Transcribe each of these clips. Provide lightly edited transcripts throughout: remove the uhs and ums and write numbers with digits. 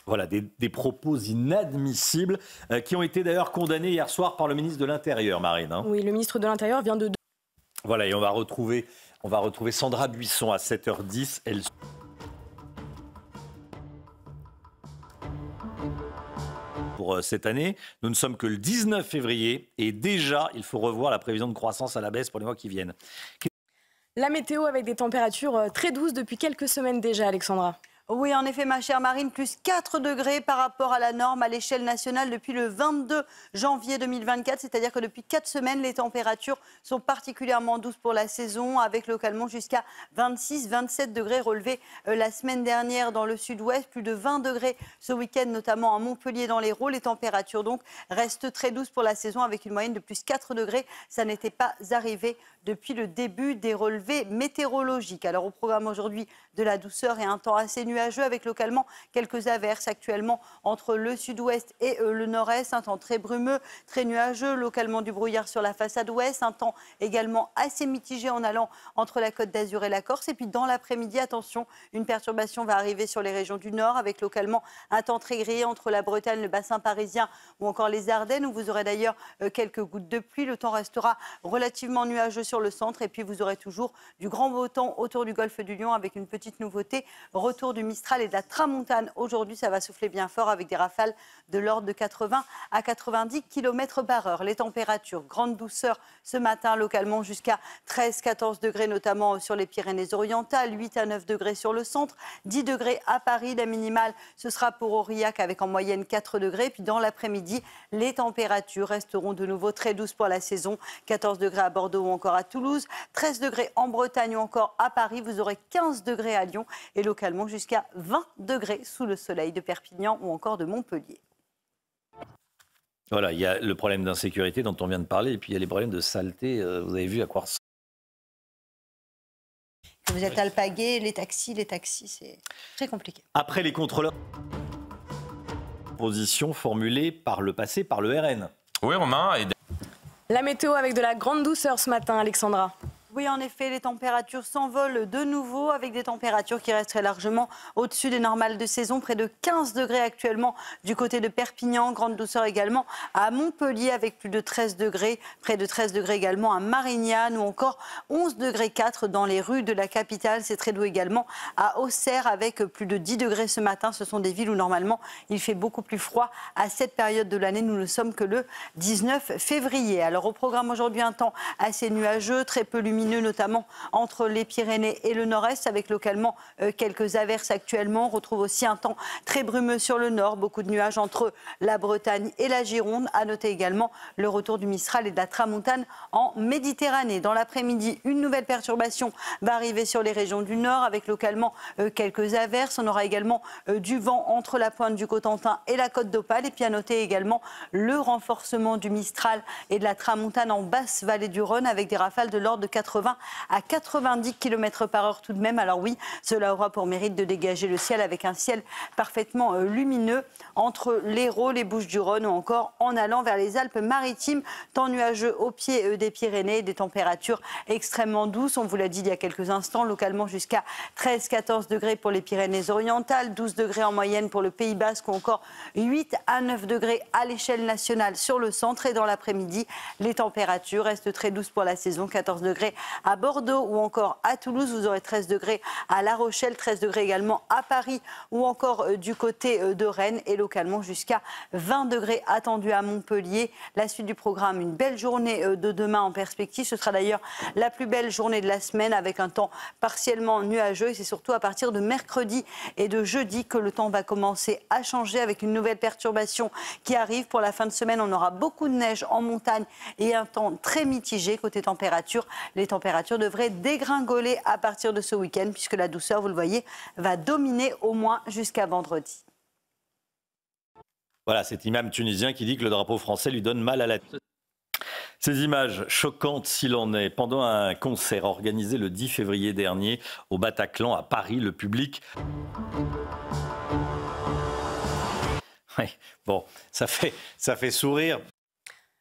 Voilà, des propos inadmissibles qui ont été d'ailleurs condamnés hier soir par le ministre de l'Intérieur, Marine. Hein. Oui, le ministre de l'Intérieur vient de... Voilà, et on va retrouver Sandra Buisson à 7h10. Pour cette année, nous ne sommes que le 19 février et déjà, il faut revoir la prévision de croissance à la baisse pour les mois qui viennent. La météo avec des températures très douces depuis quelques semaines déjà, Alexandra. Oui, en effet, ma chère Marine, plus 4 degrés par rapport à la norme à l'échelle nationale depuis le 22 janvier 2024. C'est-à-dire que depuis 4 semaines, les températures sont particulièrement douces pour la saison, avec localement jusqu'à 26-27 degrés relevés la semaine dernière dans le sud-ouest. Plus de 20 degrés ce week-end, notamment à Montpellier dans l'Hérault. Les températures donc restent très douces pour la saison, avec une moyenne de plus 4 degrés. Ça n'était pas arrivé depuis le début des relevés météorologiques. Alors au programme aujourd'hui, de la douceur et un temps assez nuageux avec localement quelques averses actuellement entre le sud-ouest et le nord-est. Un temps très brumeux, très nuageux, localement du brouillard sur la façade ouest. Un temps également assez mitigé en allant entre la Côte d'Azur et la Corse. Et puis dans l'après-midi, attention, une perturbation va arriver sur les régions du nord avec localement un temps très gris entre la Bretagne, le bassin parisien ou encore les Ardennes où vous aurez d'ailleurs quelques gouttes de pluie. Le temps restera relativement nuageux sur le centre et puis vous aurez toujours du grand beau temps autour du golfe du Lion avec une petite nouveauté, retour du Mistral et de la Tramontane. Aujourd'hui, ça va souffler bien fort avec des rafales de l'ordre de 80 à 90 km/h. Les températures, grande douceur ce matin, localement jusqu'à 13-14 degrés, notamment sur les Pyrénées-Orientales, 8 à 9 degrés sur le centre, 10 degrés à Paris. La minimale, ce sera pour Aurillac avec en moyenne 4 degrés. Puis dans l'après-midi, les températures resteront de nouveau très douces pour la saison. 14 degrés à Bordeaux ou encore à Toulouse, 13 degrés en Bretagne ou encore à Paris. Vous aurez 15 degrés à Lyon et localement jusqu'à 20 degrés sous le soleil de Perpignan ou encore de Montpellier. Voilà, il y a le problème d'insécurité dont on vient de parler et puis il y a les problèmes de saleté. Vous avez vu à quoi ressemble. Vous êtes alpagué, les taxis, c'est très compliqué. Après les contrôleurs, position formulée par le passé par le RN. Oui, Romain. La météo avec de la grande douceur ce matin, Alexandra. Oui, en effet, les températures s'envolent de nouveau avec des températures qui resteraient largement au-dessus des normales de saison. Près de 15 degrés actuellement du côté de Perpignan. Grande douceur également à Montpellier avec plus de 13 degrés. Près de 13 degrés également à Marignane ou encore 11 degrés 4 dans les rues de la capitale. C'est très doux également à Auxerre avec plus de 10 degrés ce matin. Ce sont des villes où normalement il fait beaucoup plus froid à cette période de l'année. Nous ne sommes que le 19 février. Alors au programme aujourd'hui, un temps assez nuageux, très peu lumineux, notamment entre les Pyrénées et le nord-est, avec localement quelques averses actuellement. On retrouve aussi un temps très brumeux sur le nord, beaucoup de nuages entre la Bretagne et la Gironde. À noter également le retour du Mistral et de la Tramontane en Méditerranée. Dans l'après-midi, une nouvelle perturbation va arriver sur les régions du nord, avec localement quelques averses. On aura également du vent entre la pointe du Cotentin et la côte d'Opale. Et puis à noter également le renforcement du Mistral et de la Tramontane en basse vallée du Rhône, avec des rafales de l'ordre de 80 à 90 km/h tout de même. Alors oui, cela aura pour mérite de dégager le ciel avec un ciel parfaitement lumineux entre l'Hérault, les Bouches-du-Rhône ou encore en allant vers les Alpes-Maritimes. Temps nuageux au pied des Pyrénées, des températures extrêmement douces. On vous l'a dit il y a quelques instants, localement jusqu'à 13-14 degrés pour les Pyrénées-Orientales, 12 degrés en moyenne pour le Pays Basque ou encore 8 à 9 degrés à l'échelle nationale sur le centre. Et dans l'après-midi, les températures restent très douces pour la saison, 14 degrés à Bordeaux ou encore à Toulouse. Vous aurez 13 degrés à La Rochelle, 13 degrés également à Paris ou encore du côté de Rennes et localement jusqu'à 20 degrés attendus à Montpellier. La suite du programme, une belle journée de demain en perspective. Ce sera d'ailleurs la plus belle journée de la semaine avec un temps partiellement nuageux. Et c'est surtout à partir de mercredi et de jeudi que le temps va commencer à changer avec une nouvelle perturbation qui arrive. Pour la fin de semaine, on aura beaucoup de neige en montagne et un temps très mitigé. Côté température, les températures devraient dégringoler à partir de ce week-end puisque la douceur, vous le voyez, va dominer au moins jusqu'à vendredi. Voilà, cet imam tunisien qui dit que le drapeau français lui donne mal à la tête. Ces images choquantes s'il en est. Pendant un concert organisé le 10 février dernier au Bataclan à Paris, le public... Oui, bon, ça fait sourire.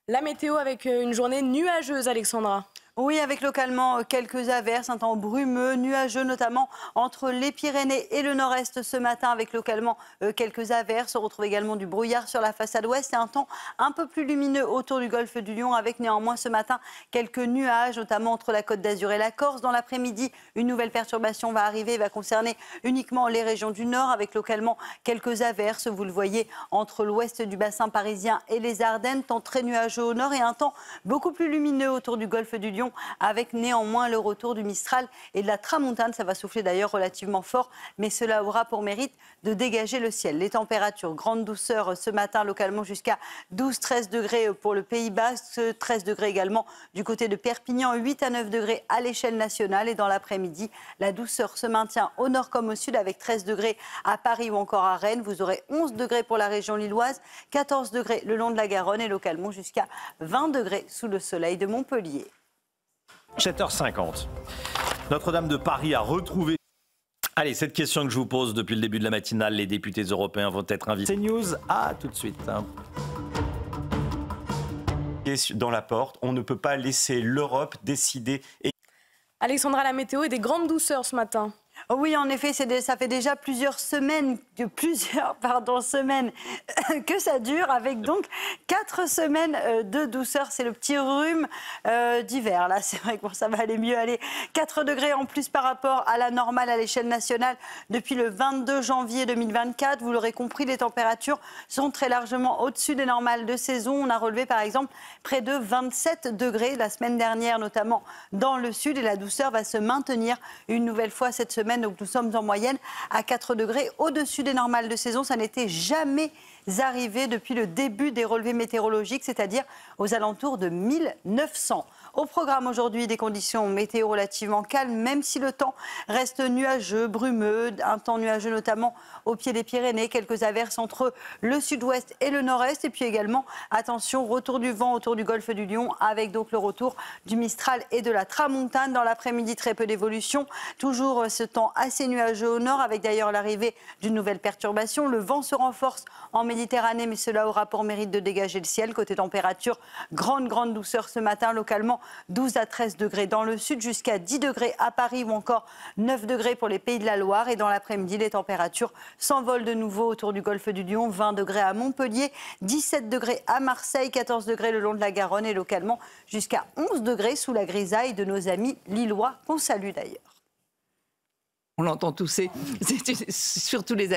La météo avec une journée nuageuse, Alexandra. Oui, avec localement quelques averses, un temps brumeux, nuageux, notamment entre les Pyrénées et le nord-est ce matin, avec localement quelques averses. On retrouve également du brouillard sur la façade ouest et un temps un peu plus lumineux autour du golfe du Lion, avec néanmoins ce matin quelques nuages, notamment entre la Côte d'Azur et la Corse. Dans l'après-midi, une nouvelle perturbation va arriver et va concerner uniquement les régions du nord, avec localement quelques averses. Vous le voyez entre l'ouest du bassin parisien et les Ardennes, temps très nuageux au nord et un temps beaucoup plus lumineux autour du golfe du Lion, avec néanmoins le retour du Mistral et de la tramontane. Ça va souffler d'ailleurs relativement fort, mais cela aura pour mérite de dégager le ciel. Les températures, grande douceur ce matin, localement jusqu'à 12-13 degrés pour le Pays Basque, 13 degrés également du côté de Perpignan, 8 à 9 degrés à l'échelle nationale. Et dans l'après-midi, la douceur se maintient au nord comme au sud, avec 13 degrés à Paris ou encore à Rennes. Vous aurez 11 degrés pour la région lilloise, 14 degrés le long de la Garonne et localement jusqu'à 20 degrés sous le soleil de Montpellier. 7h50. Notre-Dame de Paris a retrouvé... Allez, cette question que je vous pose depuis le début de la matinale, les députés européens vont être invités. CNews, à tout de suite. Dans la porte, on ne peut pas laisser l'Europe décider. Alexandra, la météo est des grandes douceurs ce matin. Oui, en effet, ça fait déjà plusieurs semaines que ça dure, avec donc 4 semaines de douceur. C'est le petit rhume d'hiver. Là, c'est vrai que ça va aller mieux. Allez, 4 degrés en plus par rapport à la normale à l'échelle nationale depuis le 22 janvier 2024. Vous l'aurez compris, les températures sont très largement au-dessus des normales de saison. On a relevé par exemple près de 27 degrés la semaine dernière, notamment dans le sud. Et la douceur va se maintenir une nouvelle fois cette semaine. Donc nous sommes en moyenne à 4 degrés au-dessus des normales de saison. Ça n'était jamais arrivé depuis le début des relevés météorologiques, c'est-à-dire aux alentours de 1900. Au programme aujourd'hui, des conditions météo relativement calmes, même si le temps reste nuageux, brumeux, un temps nuageux notamment au pied des Pyrénées, quelques averses entre le sud-ouest et le nord-est, et puis également, attention, retour du vent autour du golfe du Lion, avec donc le retour du Mistral et de la tramontane. Dans l'après-midi, très peu d'évolution, toujours ce temps assez nuageux au nord, avec d'ailleurs l'arrivée d'une nouvelle perturbation. Le vent se renforce en Méditerranée, mais cela aura pour mérite de dégager le ciel. Côté température, grande douceur ce matin, localement 12 à 13 degrés dans le sud, jusqu'à 10 degrés à Paris ou encore 9 degrés pour les Pays de la Loire. Et dans l'après-midi, les températures s'envolent de nouveau autour du golfe du Lion, 20 degrés à Montpellier, 17 degrés à Marseille, 14 degrés le long de la Garonne et localement jusqu'à 11 degrés sous la grisaille de nos amis lillois, qu'on salue d'ailleurs. On l'entend tousser, surtout les